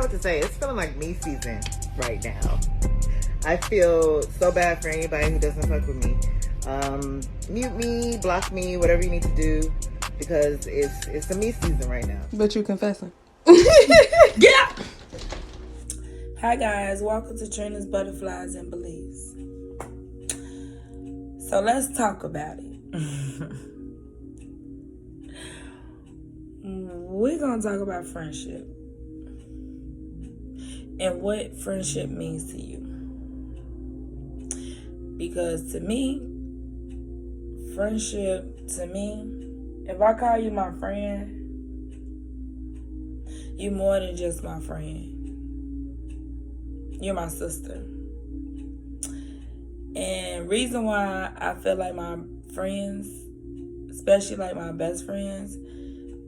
what to say. It's feeling like me season right now. I feel so bad for anybody who doesn't fuck with me. Mute me, block me, whatever you need to do, because it's the me season right now. But you confessing. Yeah. Hi guys, welcome to Trina's Butterflies and Beliefs. So let's talk about it. We're gonna talk about friendship and what friendship means to you. Because to me, friendship, if I call you my friend, you're more than just my friend. You're my sister. And reason why I feel like my friends, especially like my best friends,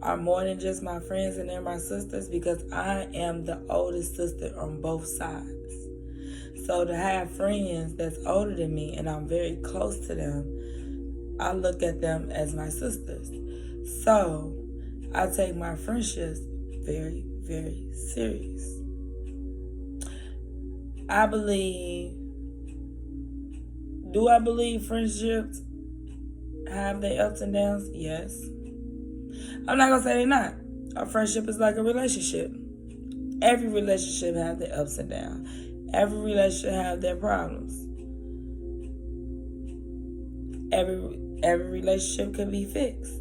are more than just my friends and they're my sisters, because I am the oldest sister on both sides. So to have friends that's older than me and I'm very close to them, I look at them as my sisters. So I take my friendships very, very serious. Do I believe friendships have their ups and downs? Yes. I'm not going to say they're not. A friendship is like a relationship. Every relationship has their ups and downs. Every relationship has their problems. Every relationship can be fixed.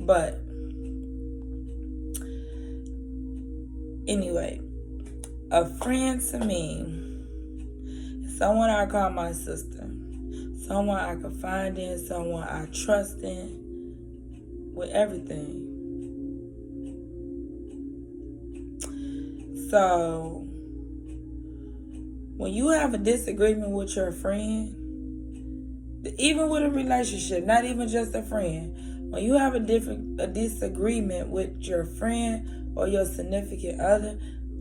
But anyway, a friend to me is someone I call my sister. Someone I can find in, someone I trust in with everything. So when you have a disagreement with your friend, even with a relationship, not even just a friend, when you have a disagreement with your friend or your significant other,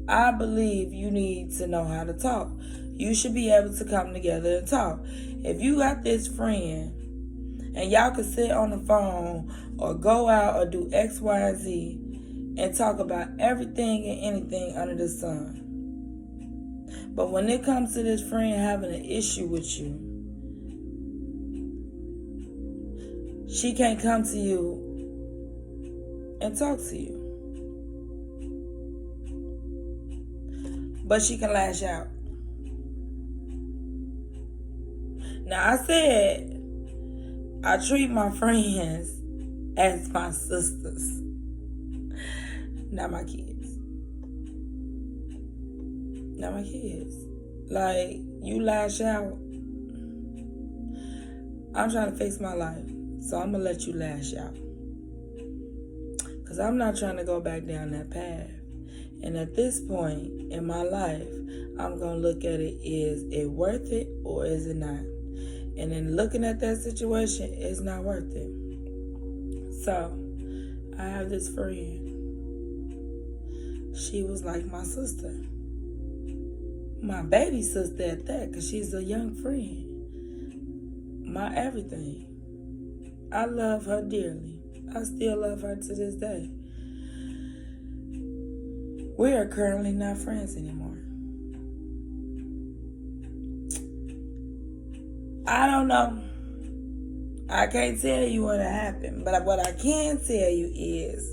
I believe you need to know how to talk. You should be able to come together and talk. If you got this friend and y'all can sit on the phone or go out or do X, Y, and Z and talk about everything and anything under the sun. But when it comes to this friend having an issue with you, she can't come to you and talk to you. But she can lash out. Now I said I treat my friends as my sisters, not my kids. Not my kids. Like, you lash out, I'm trying to fix my life, so I'm gonna let you lash out. Because I'm not trying to go back down that path. And at this point in my life, I'm going to look at it, is it worth it or is it not? And in looking at that situation, it's not worth it. So, I have this friend. She was like my sister. My baby sister at that, because she's a young friend. My everything. I love her dearly. I still love her to this day. We are currently not friends anymore. I don't know. I can't tell you what happened, but what I can tell you is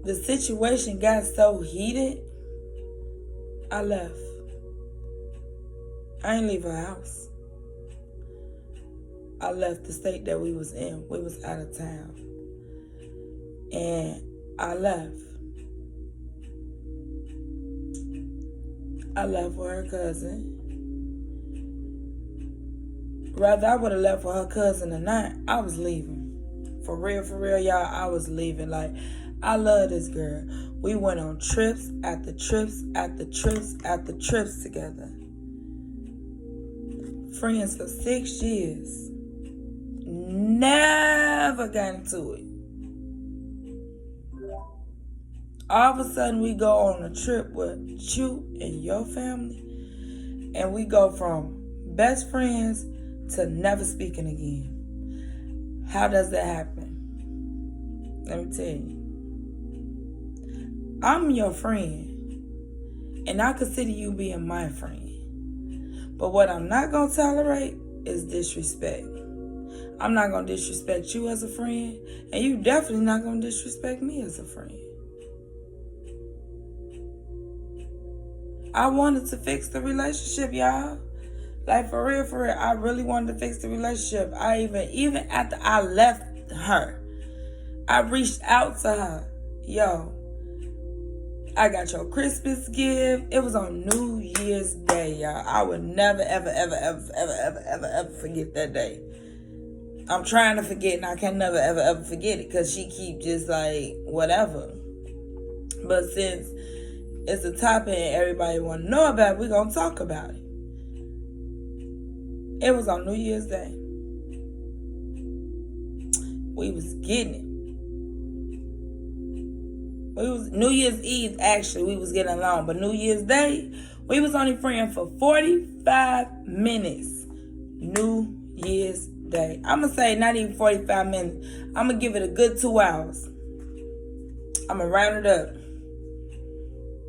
the situation got so heated, I left. I ain't leave her house. I left the state that we was in. We was out of town. And I left. I left with her cousin. Rather, I would have left with her cousin or not, I was leaving. For real, y'all, I was leaving. Like, I love this girl. We went on trips after trips after trips after trips together. Friends for 6 years. Never got into it. All of a sudden, we go on a trip with you and your family, and we go from best friends to never speaking again. How does that happen? Let me tell you. I'm your friend. And I consider you being my friend. But what I'm not going to tolerate is disrespect. I'm not going to disrespect you as a friend. And you definitely not going to disrespect me as a friend. I wanted to fix the relationship, y'all. Like, for real, I really wanted to fix the relationship. I even after I left her, I reached out to her. Yo, I got your Christmas gift. It was on New Year's Day, y'all. I would never, ever, ever, ever, ever, ever, ever, ever forget that day. I'm trying to forget, and I can never, ever, ever forget it, because she keep just like, whatever. But since it's a topic and everybody want to know about it, we're going to talk about it. It was on New Year's Day. We was getting it. New Year's Eve, actually, we was getting along. But New Year's Day, we was only friends for 45 minutes. New Year's Day. I'm going to say not even 45 minutes. I'm going to give it a good 2 hours. I'm going to round it up.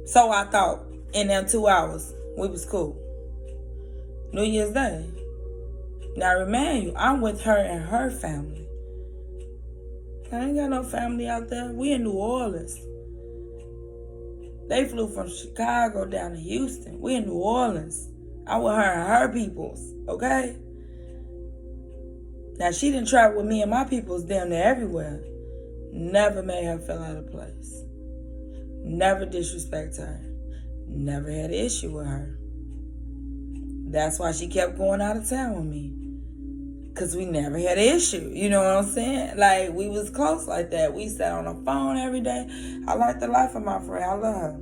So I thought, in them 2 hours, we was cool. New Year's Day. Now, remind you, I'm with her and her family. I ain't got no family out there. We in New Orleans. They flew from Chicago down to Houston. We in New Orleans. I'm with her and her peoples, okay? Now, she didn't travel with me and my peoples down there everywhere. Never made her feel out of place. Never disrespect her. Never had an issue with her. That's why she kept going out of town with me. Because we never had an issue. You know what I'm saying? Like, we was close like that. We sat on the phone every day. I like the life of my friend. I love her.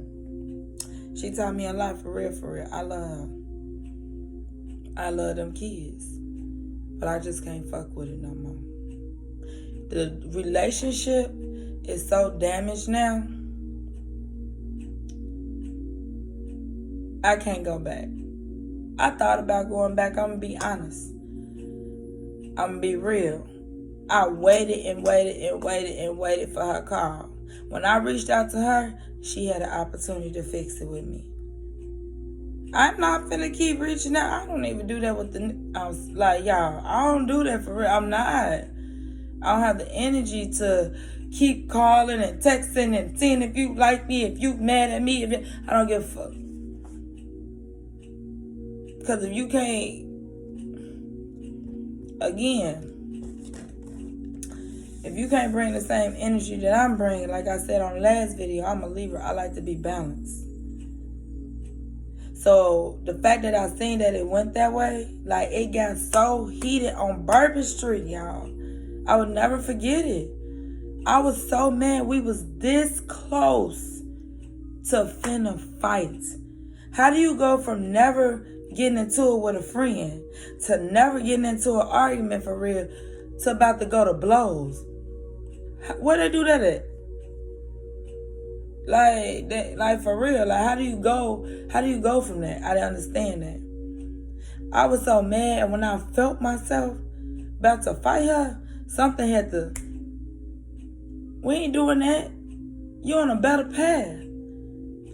She taught me a lot, for real. I love her. I love them kids. But I just can't fuck with it no more. The relationship is so damaged now. I can't go back. I thought about going back. I'm going to be honest. I'm going to be real. I waited for her call. When I reached out to her, she had an opportunity to fix it with me. I'm not finna keep reaching out. I don't even do that with I was like, y'all, I don't do that for real. I'm not. I don't have the energy to keep calling and texting and seeing if you like me, if you mad at me. I don't give a fuck. Because if you can't, again, if you can't bring the same energy that I'm bringing, like I said on the last video, I'm a Libra. I like to be balanced. So the fact that I seen that it went that way, like it got so heated on Bourbon Street, y'all. I would never forget it. I was so mad we was this close to finna fight. How do you go from never getting into it with a friend to never getting into an argument for real to about to go to blows? Where they do that at? Like for real, like how do you go from that? I didn't understand that. I was so mad, and when I felt myself about to fight her, something had to, we ain't doing that. You're on a better path.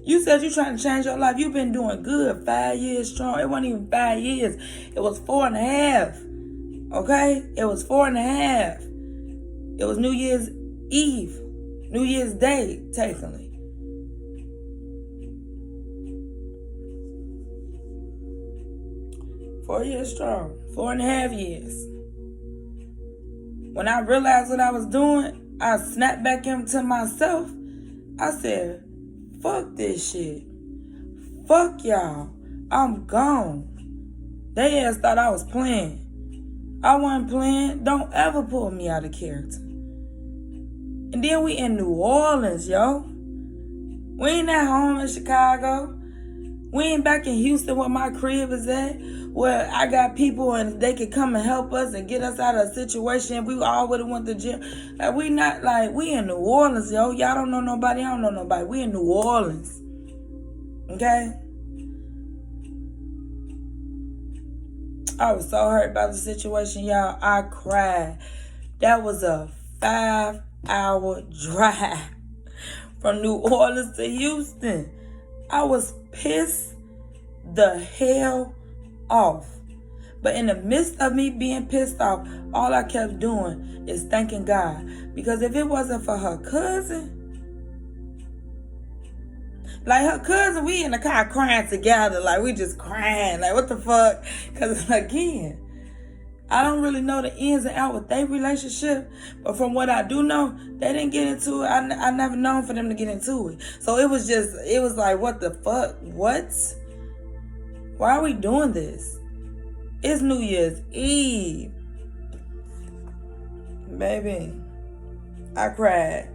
You said you're trying to change your life. You've been doing good 5 years strong. It wasn't even 5 years. It was 4.5. Okay? It was 4.5. It was New Year's Eve. New Year's Day, technically. $4 years strong. 4.5 years. When I realized what I was doing, I snapped back into myself. I said, fuck this shit. Fuck y'all. I'm gone. They ass thought I was playing. I wasn't playing. Don't ever pull me out of character. And then we in New Orleans, yo. We ain't at home in Chicago. We ain't back in Houston where my crib is at, where I got people and they could come and help us and get us out of a situation. We all would have went to gym. Like, we not like, we in New Orleans, yo. Y'all don't know nobody. I don't know nobody. We in New Orleans. Okay? I was so hurt about the situation, y'all. I cried. That was a 5 hour drive from New Orleans to Houston. I was pissed the hell off. But in the midst of me being pissed off, all I kept doing is thanking God. Because if it wasn't for her cousin, like her cousin, we in the car crying together. Like we just crying. Like what the fuck? Because again, I don't really know the ins and outs with their relationship. But from what I do know, they didn't get into it. I never known for them to get into it. So it was like, what the fuck? What? Why are we doing this? It's New Year's Eve. Baby, I cried.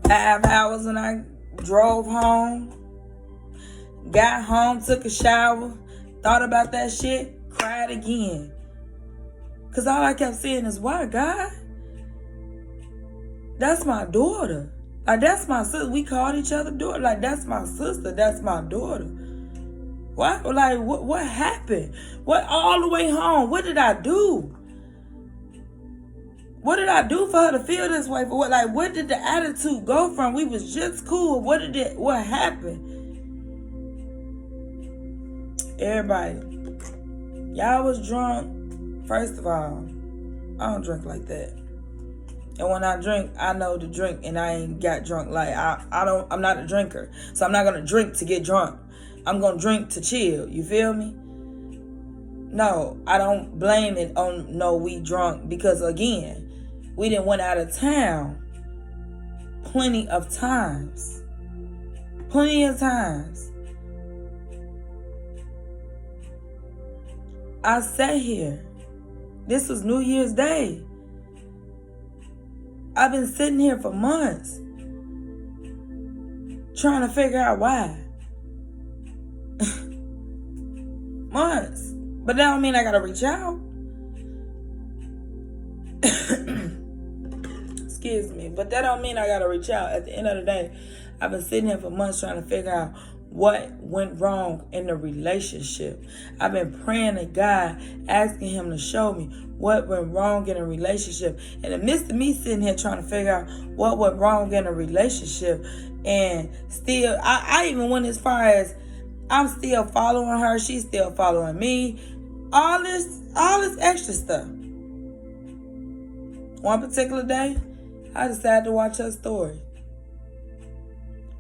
5 hours when I drove home. Got home, took a shower. Thought about that shit. Cried again. Because all I kept saying is, why, God? That's my daughter. Like, that's my sister. We called each other daughter. Like, that's my sister. That's my daughter. What? Like, what happened? What, all the way home? What did I do? What did I do for her to feel this way? For what? Like, what did the attitude go from? We was just cool. What happened? Everybody, y'all was drunk. First of all, I don't drink like that. And when I drink, I know to drink, and I ain't got drunk. Like, I'm not a drinker. So I'm not going to drink to get drunk. I'm going to drink to chill. You feel me? No, I don't blame it on no we drunk. Because, again, we done went out of town plenty of times. Plenty of times. I sat here. This was New Year's Day. I've been sitting here for months trying to figure out why. Months. But that don't mean I gotta reach out. Excuse me. But that don't mean I gotta reach out. At the end of the day, I've been sitting here for months trying to figure out what went wrong in the relationship. I've been praying to God, asking him to show me what went wrong in a relationship. In the midst of me sitting here trying to figure out what went wrong in a relationship, and still, I even went as far as I'm still following her, she's still following me. All this extra stuff. One particular day, I decided to watch her story.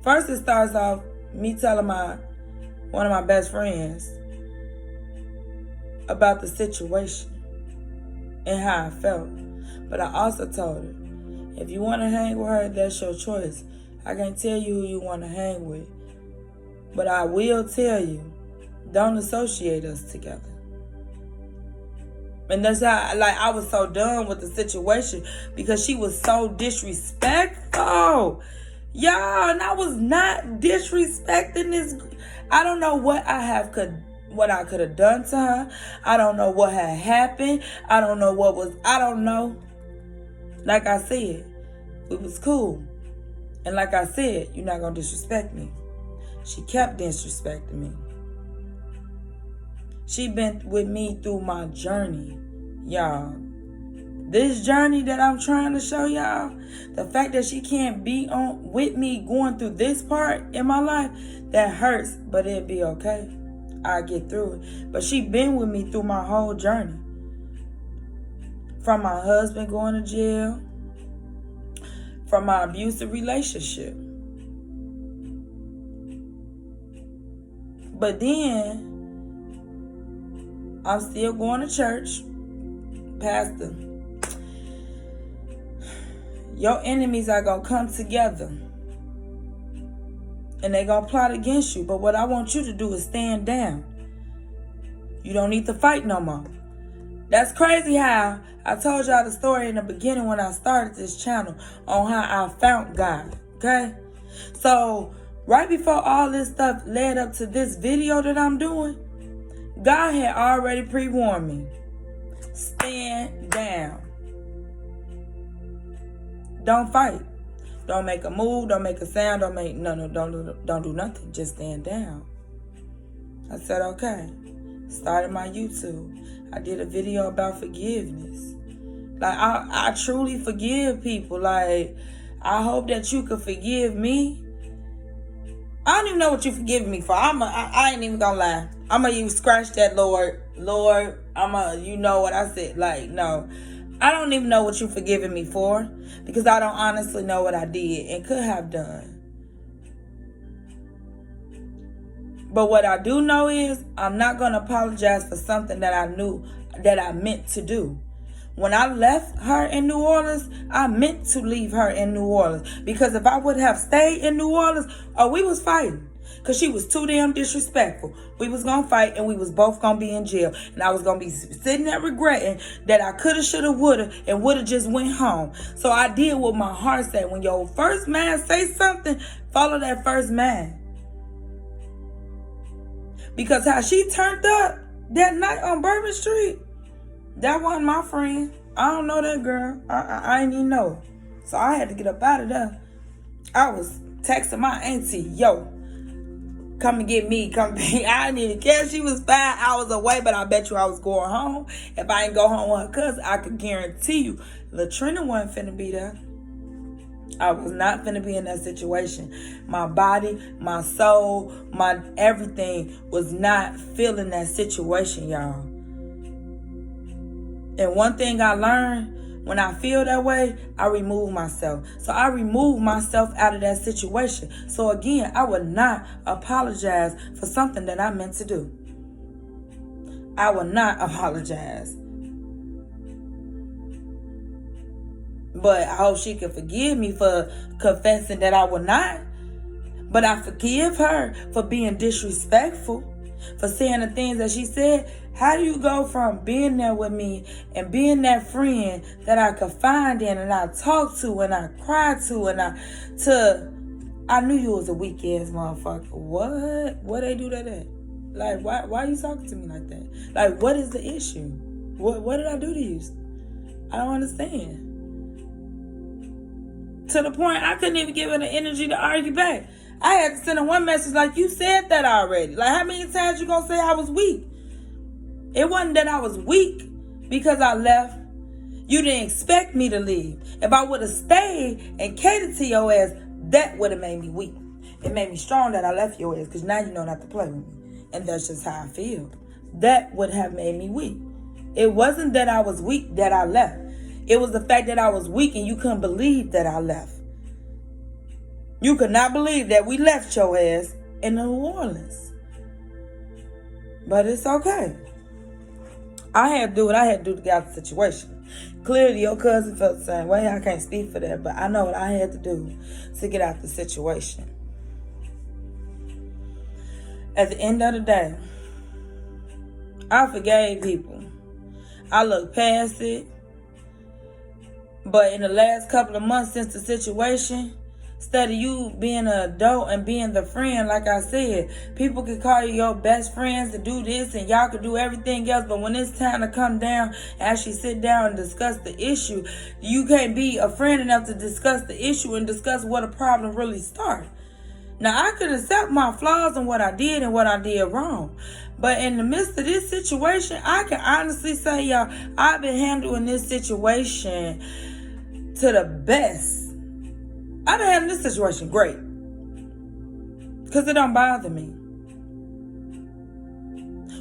First, it starts off me telling one of my best friends about the situation and how I felt. But I also told her, if you want to hang with her, that's your choice. I can't tell you who you want to hang with. But I will tell you, don't associate us together. And that's how, like, I was so done with the situation because she was so disrespectful. Y'all, and I was not disrespecting this. I don't know what I could have done to her. I don't know what had happened. I don't know. Like I said, it was cool. And like I said, you're not going to disrespect me. She kept disrespecting me. She been with me through my journey, y'all. This journey that I'm trying to show y'all, the fact that she can't be on with me going through this part in my life, that hurts, but it'll be okay. I'll get through it. But she been with me through my whole journey. From my husband going to jail, from my abusive relationship. But then, I'm still going to church. Pastor, your enemies are going to come together. And they're going to plot against you. But what I want you to do is stand down. You don't need to fight no more. That's crazy how I told y'all the story in the beginning when I started this channel on how I found God. Okay? So, right before all this stuff led up to this video that I'm doing, God had already pre-warned me. Stand down. Don't fight. Don't make a move. Don't make a sound. Don't do nothing. Just stand down. I said, okay. Started my YouTube. I did a video about forgiveness. Like, I truly forgive people. Like, I hope that you could forgive me. I don't even know what you forgiving me for. I ain't even gonna lie. I'm gonna even scratch that, Lord. Lord, you know what I said. Like, no. I don't even know what you forgiving me for, because I don't honestly know what I did and could have done. But what I do know is I'm not going to apologize for something that I knew that I meant to do. When I left her in New Orleans, I meant to leave her in New Orleans. Because if I would have stayed in New Orleans, we was fighting. Because she was too damn disrespectful. We was going to fight, and we was both going to be in jail. And I was going to be sitting there regretting that I coulda, shoulda, woulda, and woulda just went home. So I did what my heart said. When your first man say something, follow that first man. Because how she turned up that night on Bourbon Street, that wasn't my friend. I don't know that girl. I didn't even know her. So I had to get up out of there. I was texting my auntie, yo, come and get me. Come back. I didn't even care. She was 5 hours away, but I bet you I was going home. If I didn't go home with her cousin, I could guarantee you Trina wasn't finna be there. I was not finna be in that situation. My body, my soul, my everything was not feeling that situation, y'all. And one thing I learned, when I feel that way, I remove myself. So I remove myself out of that situation. So again, I would not apologize for something that I meant to do. I will not apologize. But I hope she can forgive me for confessing that I will not. But I forgive her for being disrespectful, for saying the things that she said. How do you go from being there with me and being that friend that I confide in and I talk to and I cry to I knew you was a weak ass motherfucker. What? What they do that at? Like, why are you talking to me like that? Like, what is the issue? What did I do to you? I don't understand. To the point I couldn't even give her the energy to argue back. I had to send her one message like, you said that already. Like, how many times you gonna say I was weak? It wasn't that I was weak because I left. You didn't expect me to leave. If I would have stayed and catered to your ass, that would have made me weak. It made me strong that I left your ass, because now you know not to play with me. And that's just how I feel. That would have made me weak. It wasn't that I was weak that I left. It was the fact that I was weak and you couldn't believe that I left. You could not believe that we left your ass in New Orleans. But it's okay. I had to do what I had to do to get out of the situation. Clearly, your cousin felt the same way. I can't speak for that, but I know what I had to do to get out of the situation. At the end of the day, I forgave people. I looked past it. But in the last couple of months since the situation, instead of you being an adult and being the friend, like I said, people can call you your best friends to do this and y'all can do everything else. But when it's time to come down and actually sit down and discuss the issue, you can't be a friend enough to discuss the issue and discuss what a problem really started. Now, I could accept my flaws and what I did and what I did wrong. But in the midst of this situation, I can honestly say, y'all, I've been handling this situation to the best. I've been handling this situation great. Because it don't bother me.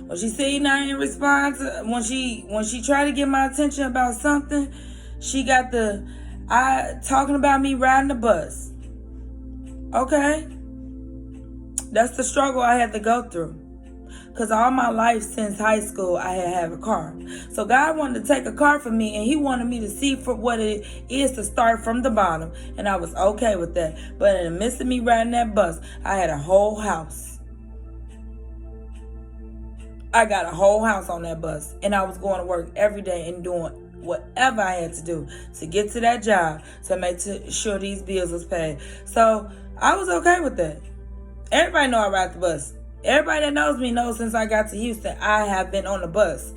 When she said I ain't respond to, when she tried to get my attention about something, she got talking about me riding the bus. Okay? That's the struggle I had to go through. Because all my life since high school, I had a car. So God wanted to take a car from me, and he wanted me to see for what it is to start from the bottom. And I was okay with that. But in the midst of me riding that bus, I had a whole house. I got a whole house on that bus. And I was going to work every day and doing whatever I had to do to get to that job to make sure these bills was paid. So I was okay with that. Everybody know I ride the bus. Everybody that knows me knows since I got to Houston, I have been on the bus.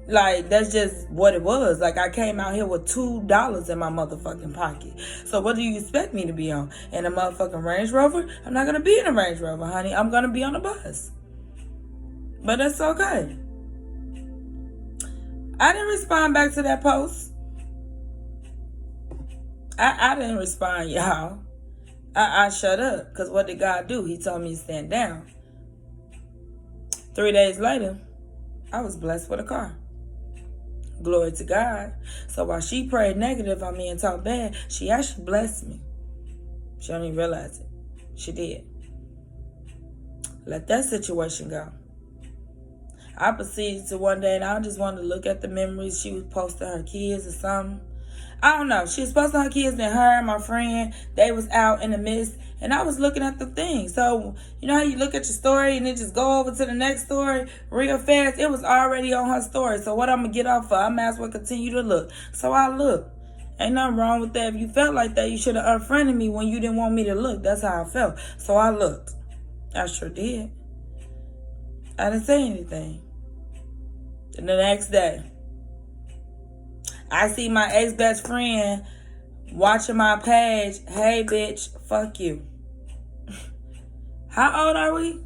Like, that's just what it was. Like, I came out here with $2 in my motherfucking pocket. So what do you expect me to be on? In a motherfucking Range Rover? I'm not going to be in a Range Rover, honey. I'm going to be on the bus. But that's okay. I didn't respond back to that post. I didn't respond, y'all. I shut up. Because what did God do? He told me to stand down. 3 days later, I was blessed with a car. Glory to God. So while she prayed negative on me and talked bad, she actually blessed me. She don't even realize it. She did. Let that situation go. I proceeded to one day, and I just wanted to look at the memories. She was posting her kids or something. I don't know. She was posting her kids, and her and my friend, they was out in the mist, and I was looking at the thing. So, you know how you look at your story and then just go over to the next story real fast? It was already on her story. So what I'm going to get off for? I might as well continue to look. So I looked. Ain't nothing wrong with that. If you felt like that, you should have unfriended me when you didn't want me to look. That's how I felt. So I looked. I sure did. I didn't say anything. And the next day, I see my ex-best friend watching my page. Hey, bitch, fuck you. How old are we?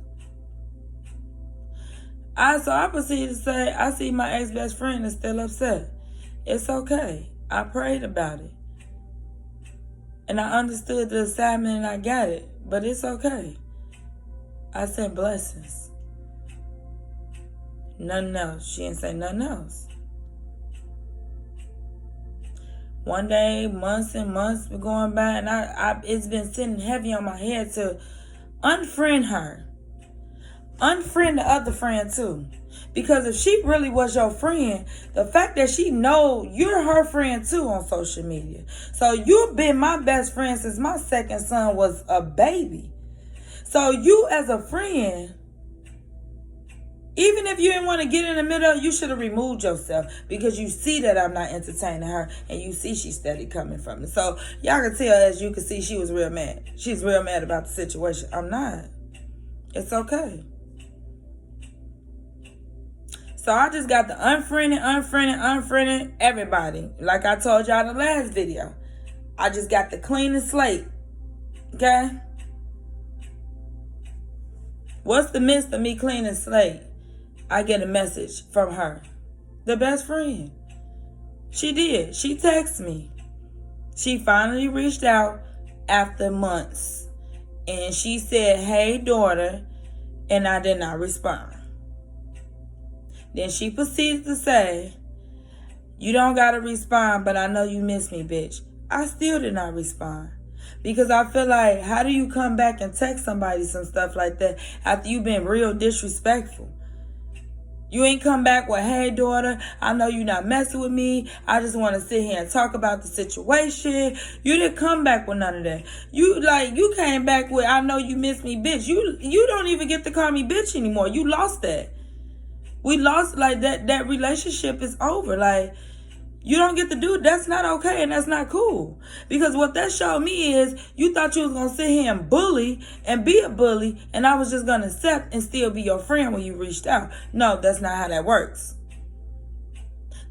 So I proceeded to say, I see my ex-best friend is still upset. It's okay. I prayed about it. And I understood the assignment and I got it. But it's okay. I said blessings. Nothing else. She didn't say nothing else. One day, months and months were going by, and it's been sitting heavy on my head to unfriend her. Unfriend the other friend too. Because if she really was your friend, the fact that she know you're her friend too on social media. So you've been my best friend since my second son was a baby. So you as a friend, even if you didn't want to get in the middle, you should have removed yourself because you see that I'm not entertaining her and you see she's steady coming from me. So y'all can tell, as you can see, she was real mad. She's real mad about the situation. I'm not. It's okay. So I just got the unfriending everybody. Like I told y'all in the last video. I just got the clean slate. Okay? What's the midst of me cleaning slate? I get a message from her. The best friend. She did. She texted me. She finally reached out after months. And she said, hey, daughter. And I did not respond. Then she proceeded to say, you don't got to respond, but I know you miss me, bitch. I still did not respond. Because I feel like, how do you come back and text somebody some stuff like that after you've been real disrespectful? You ain't come back with, hey, daughter, I know you're not messing with me. I just want to sit here and talk about the situation. You didn't come back with none of that. You came back with, I know you miss me, bitch. You don't even get to call me bitch anymore. You lost that. We lost, like, that relationship is over. Like, you don't get to do it. That's not okay and that's not cool. Because what that showed me is you thought you was going to sit here and bully and be a bully and I was just going to accept and still be your friend when you reached out. No, that's not how that works.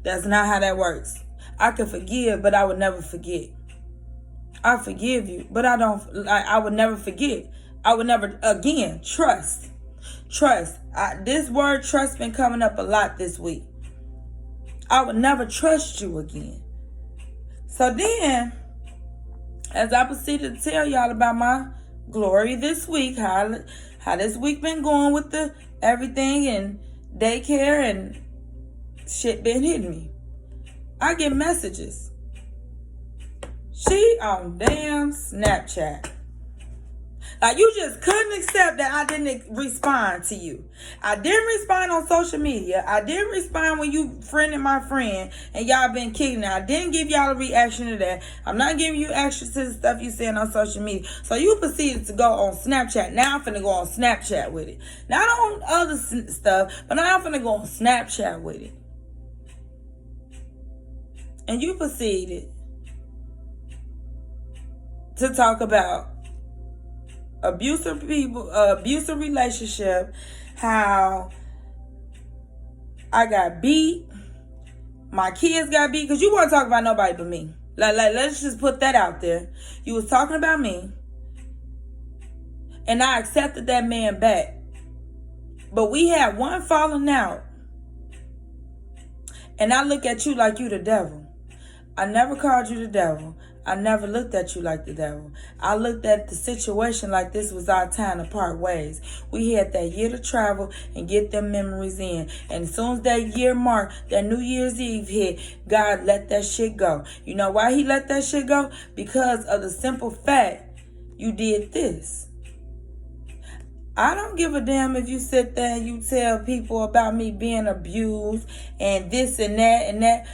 That's not how that works. I can forgive, but I would never forget. I forgive you, but I would never forget. I would never, again, trust. Trust. This word trust been coming up a lot this week. I would never trust you again. So then, as I proceeded to tell y'all about my glory this week, how this week been going with the everything and daycare and shit been hitting me. I get messages. She on damn Snapchat. Like, you just couldn't accept that I didn't respond to you. I didn't respond on social media. I didn't respond when you friended my friend and y'all been kicking it. I didn't give y'all a reaction to that. I'm not giving you action to the stuff you saying on social media. So you proceeded to go on Snapchat. Now I'm finna go on Snapchat with it. Not on other stuff, but now I'm finna go on Snapchat with it. And you proceeded to talk about abusive people, abusive relationship, how I got beat, my kids got beat, because you weren't talking about nobody but me. Like, let's just put that out there. You was talking about me, and I accepted that man back. But we had one falling out, and I look at you like you the devil. I never called you the devil. I never looked at you like the devil. I looked at the situation like this was our time to part ways. We had that year to travel and get them memories in. And as soon as that year marked, that New Year's Eve hit, God let that shit go. You know why he let that shit go? Because of the simple fact you did this. I don't give a damn if you sit there and you tell people about me being abused and this and that and that.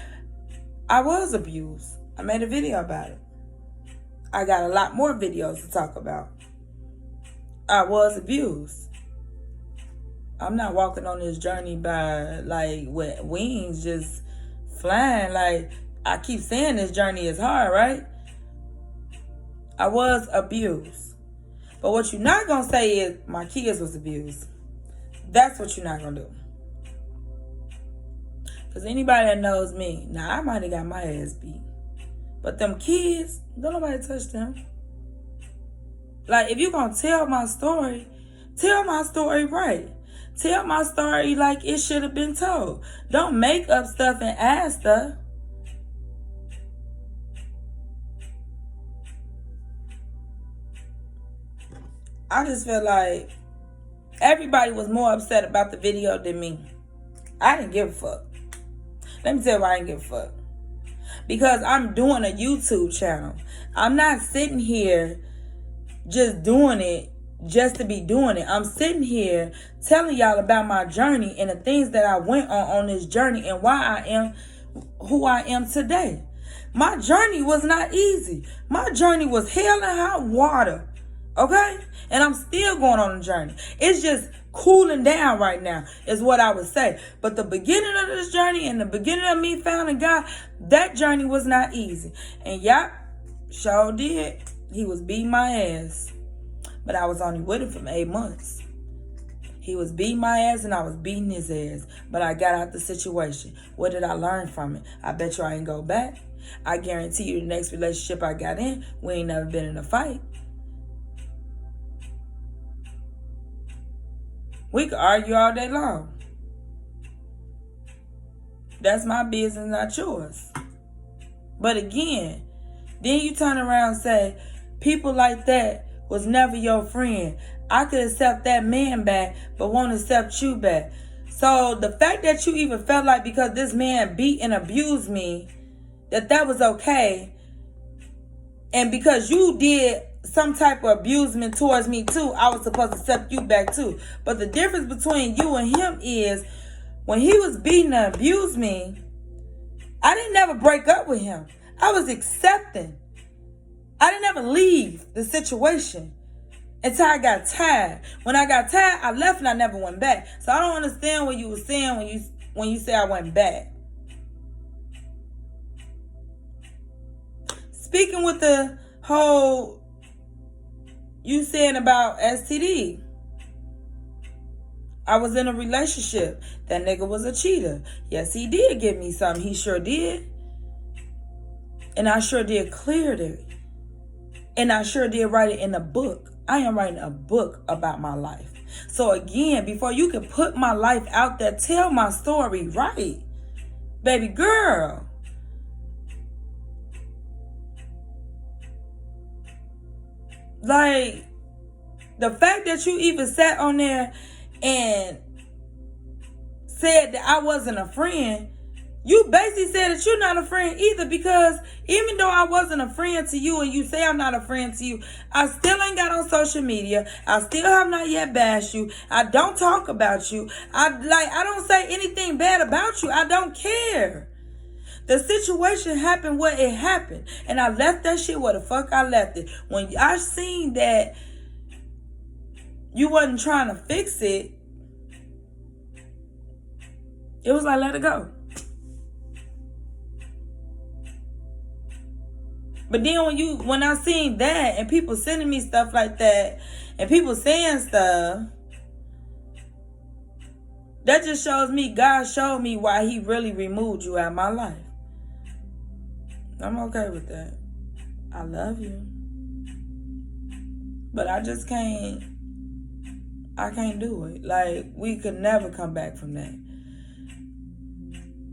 I was abused. I made a video about it. I got a lot more videos to talk about. I was abused. I'm not walking on this journey by like with wings just flying. Like I keep saying, this journey is hard, right? I was abused. But what you're not going to say is my kids was abused. That's what you're not going to do. Because anybody that knows me, now I might have got my ass beat. But them kids, don't nobody touch them. Like, if you're going to tell my story right. Tell my story like it should have been told. Don't make up stuff and add stuff. I just feel like everybody was more upset about the video than me. I didn't give a fuck. Let me tell you why I didn't give a fuck. Because I'm doing a YouTube channel. I'm not sitting here just doing it just to be doing it. I'm sitting here telling y'all about my journey and the things that I went on this journey and why I am who I am today. My journey was not easy. My journey was hell and hot water. Okay? And I'm still going on a journey. It's just cooling down right now is what I would say. But the beginning of this journey and the beginning of me finding God, that journey was not easy. And y'all sure did. He was beating my ass. But I was only with him for 8 months. He was beating my ass and I was beating his ass. But I got out the situation. What did I learn from it? I bet you I ain't go back. I guarantee you the next relationship I got in, we ain't never been in a fight. We could argue all day long. That's my business, not yours. But again, then you turn around and say, people like that was never your friend. I could accept that man back, but won't accept you back. So the fact that you even felt like because this man beat and abused me, that was okay. And because you did some type of abusement towards me too, I was supposed to accept you back too. But the difference between you and him is when he was beating and abused me, I didn't never break up with him. I was accepting. I didn't ever leave the situation until I got tired. When I got tired, I left and I never went back. So I don't understand what you were saying when you say I went back. Speaking with the whole you saying about STD. I was in a relationship. That nigga was a cheater. Yes, he did give me something. He sure did. And I sure did clear it. And I sure did write it in a book. I am writing a book about my life. So again, before you can put my life out there, tell my story right. Baby girl. Like, the fact that you even sat on there and said that I wasn't a friend, you basically said that you're not a friend either, because even though I wasn't a friend to you and you say I'm not a friend to you, I still ain't got on social media. I still have not yet bashed you. I don't talk about you. I don't say anything bad about you. I don't care. The situation happened where it happened. And I left that shit where the fuck I left it. When I seen that you wasn't trying to fix it, it was like, let it go. But then when I seen that and people sending me stuff like that and people saying stuff, that just shows me God showed me why he really removed you out of my life. I'm okay with that. I love you. But I just can't do it. Like, we could never come back from that.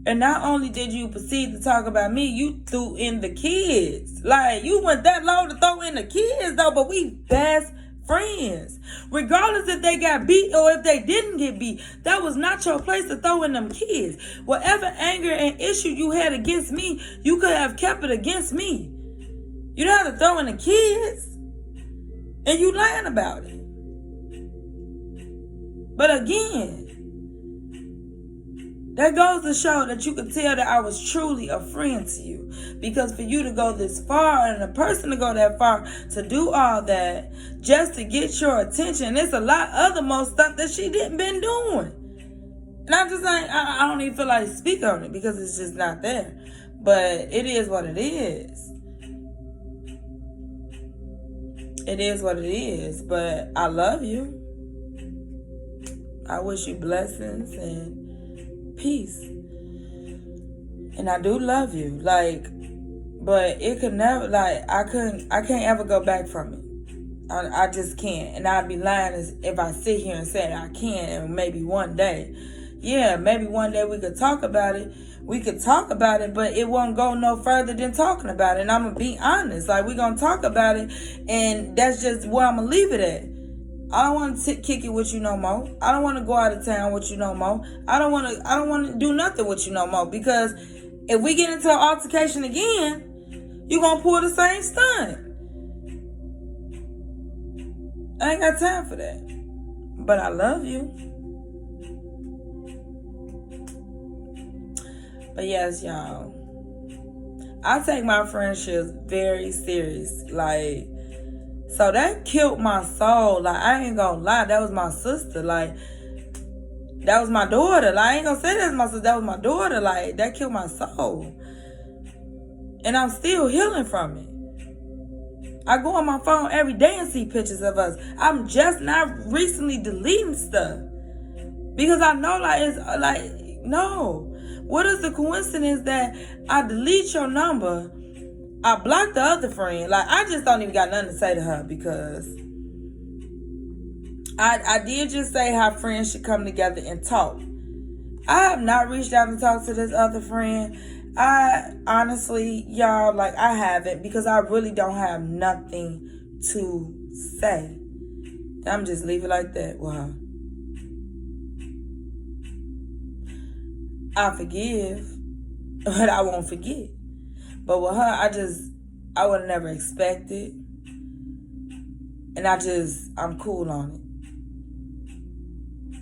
And not only did you proceed to talk about me, you threw in the kids. Like, you went that low to throw in the kids, though, but we best friends. Regardless if they got beat or if they didn't get beat, that was not your place to throw in them kids. Whatever anger and issue you had against me, you could have kept it against me. You don't have to throw in the kids. And you lying about it. But again, that goes to show that you could tell that I was truly a friend to you. Because for you to go this far and a person to go that far to do all that just to get your attention, there's a lot of other most stuff that she didn't been doing. And I'm just like, I don't even feel like speaking on it because it's just not there. But it is what it is. It is what it is. But I love you. I wish you blessings and peace. And I do love you. Like, but it could never, like, I can't ever go back from it. I just can't. And I'd be lying if I sit here and say I can, and maybe one day. Yeah, maybe one day we could talk about it. We could talk about it, but it won't go no further than talking about it. And I'm going to be honest. Like, we're going to talk about it, and that's just where I'm going to leave it at. I don't want to kick it with you no more. I don't want to go out of town with you no more. I don't want to do nothing with you no more. Because if we get into an altercation again, you're going to pull the same stunt. I ain't got time for that. But I love you. But yes, y'all. I take my friendships very serious. Like, so that killed my soul. Like, I ain't gonna lie. That was my sister. Like, that was my daughter. Like, I ain't gonna say that's my sister. That was my daughter. Like, that killed my soul. And I'm still healing from it. I go on my phone every day and see pictures of us. I'm just not recently deleting stuff. Because I know, like, it's like, no. What is the coincidence that I delete your number? I blocked the other friend. Like, I just don't even got nothing to say to her because I did just say how friends should come together and talk. I have not reached out and talked to this other friend. I honestly, y'all, like, I haven't because I really don't have nothing to say. I'm just leave it like that with her. I forgive, but I won't forget. But with her, I would have never expected. And I'm cool on it.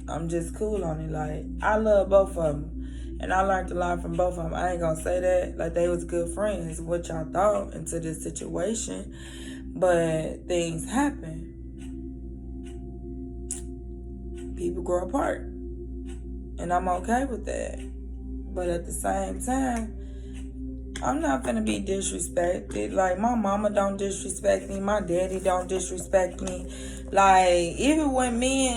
I'm just cool on it. Like, I love both of them. And I learned a lot from both of them. I ain't gonna say that. Like, they was good friends, which I thought into this situation. But things happen. People grow apart. And I'm okay with that. But at the same time, I'm not finna be disrespected. Like, my mama don't disrespect me. My daddy don't disrespect me. Like, even when me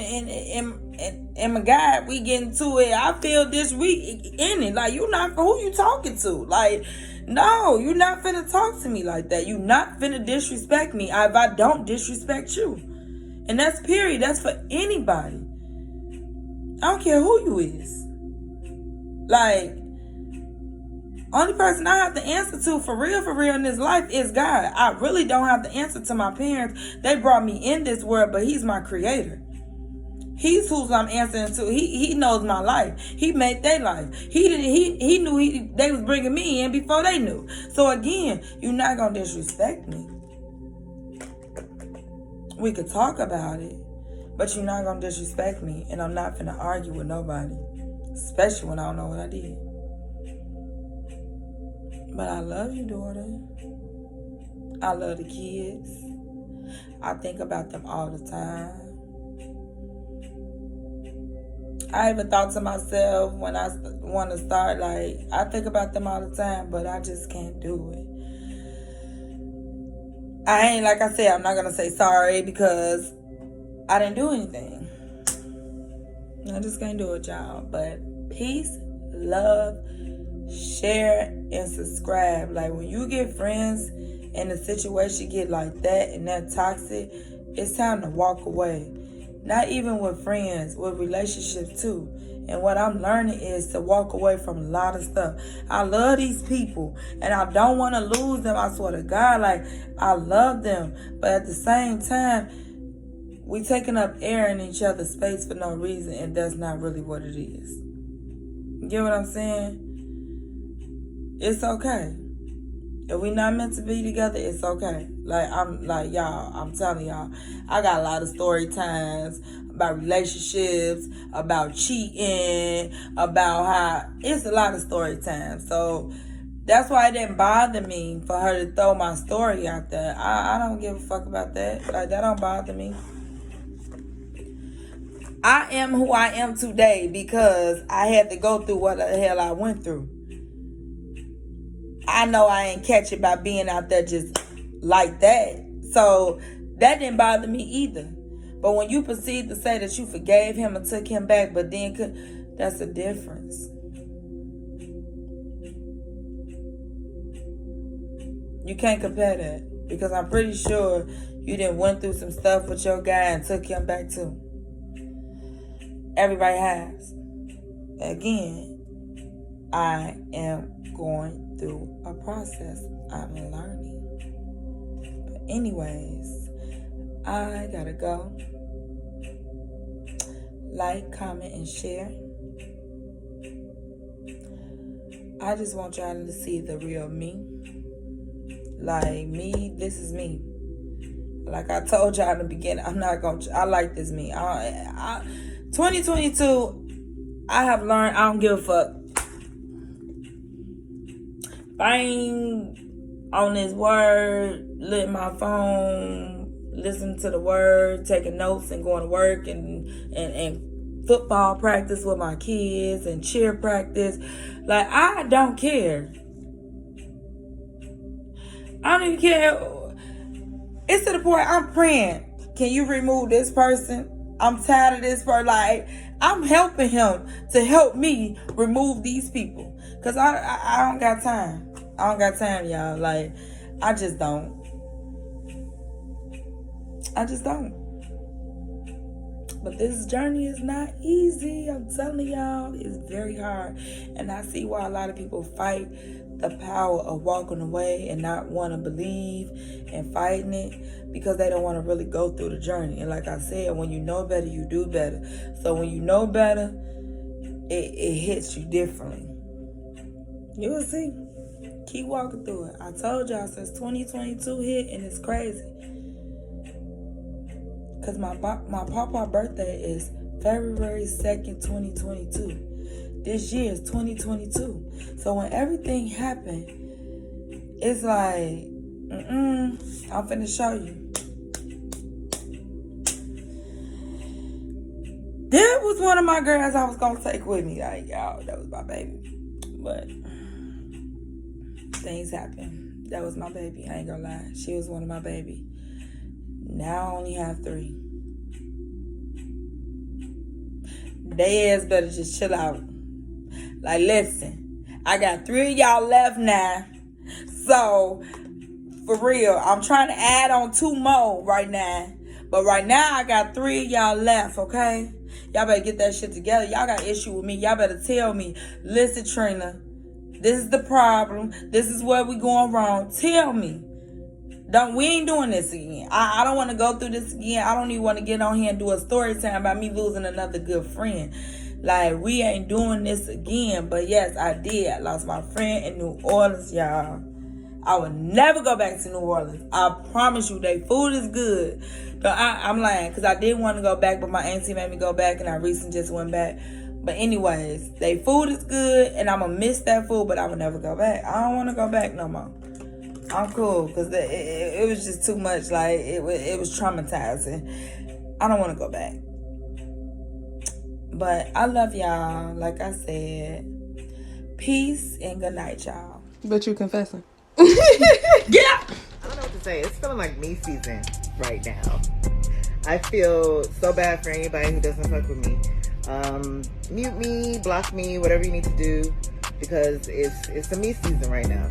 and my guy, we get into it, I feel this week in it. Like, who you talking to? Like, no, you're not finna talk to me like that. You not finna disrespect me if I don't disrespect you. And that's period. That's for anybody. I don't care who you is. Like, only person I have to answer to for real in this life is God. I really don't have to answer to my parents. They brought me in this world, but He's my creator. He's who I'm answering to. He knows my life. He made their life. He knew they was bringing me in before they knew. So again, you're not gonna disrespect me. We could talk about it, but you're not gonna disrespect me, and I'm not gonna argue with nobody. Especially when I don't know what I did. But I love you, daughter. I love the kids. I think about them all the time. I even thought to myself when I want to start, like, I think about them all the time, but I just can't do it. I ain't, like I said, I'm not going to say sorry because I didn't do anything. I just can't do it, y'all. But peace, love, share, and subscribe. Like, when you get friends and the situation get like that and that toxic, it's time to walk away. Not even with friends, with relationships too. And what I'm learning is to walk away from a lot of stuff. I love these people and I don't want to lose them. I swear to God, like, I love them. But at the same time, we taking up air in each other's space for no reason, and that's not really what it is. You get what I'm saying? It's okay. If we not meant to be together, it's okay. I'm telling y'all, I got a lot of story times about relationships, about cheating, about how it's a lot of story times. So that's why it didn't bother me for her to throw my story out there. I don't give a fuck about that. Like, that don't bother me. I am who I am today because I had to go through what the hell I went through. I know I ain't catch it by being out there just like that. So that didn't bother me either. But when you proceed to say that you forgave him and took him back, but then that's a difference. You can't compare that, because I'm pretty sure you done went through some stuff with your guy and took him back too. Everybody has. Again, I am going through a process. I'm learning. But anyways, I gotta go. Like, comment, and share. I just want y'all to see the real me. Like, me, this is me. Like I told y'all in the beginning, I like this me. 2022, I have learned I don't give a fuck. If I ain't on this word, lit my phone, listen to the word, taking notes and going to work and football practice with my kids and cheer practice. Like, I don't care. I don't even care. It's to the point I'm praying, can you remove this person? I'm tired of this person. Like, I'm helping him to help me remove these people. Because I don't got time. I don't got time, y'all. Like, I just don't. But this journey is not easy. I'm telling y'all, it's very hard. And I see why a lot of people fight the power of walking away and not want to believe and fighting it, because they don't want to really go through the journey. And like I said, when you know better, you do better. So when you know better, it hits you differently. You will see. Keep walking through it. I told y'all since 2022 hit, and it's crazy. Because my papa birthday is February 2nd, 2022. This year is 2022. So when everything happened, it's like, I'm finna show you. That was one of my girls I was gonna take with me. Like, y'all, that was my baby. But things happen. That was my baby. I ain't gonna lie. She was one of my baby. Now I only have 3. They ass better just chill out. Like, listen, I got 3 of y'all left now. So, for real, I'm trying to add on 2 more right now. But right now, I got 3 of y'all left, okay? Y'all better get that shit together. Y'all got issue with me. Y'all better tell me, listen, Trina, this is the problem. This is where we going wrong. Tell me. We ain't doing this again. I don't want to go through this again. I don't even want to get on here and do a story time about me losing another good friend. Like, we ain't doing this again. But yes, I did. I lost my friend in New Orleans, y'all. I would never go back to New Orleans. I promise you, their food is good. But I'm lying, because I did want to go back, but my auntie made me go back, and I recently just went back. But anyways, their food is good, and I'm going to miss that food, but I would never go back. I don't want to go back no more. I'm cool, because it was just too much. Like, it was traumatizing. I don't want to go back. But I love y'all. Like I said, peace and good night, y'all. But you confessing. Get up! I don't know what to say. It's feeling like me season right now. I feel so bad for anybody who doesn't fuck with me. Mute me, block me, whatever you need to do, because it's a me season right now.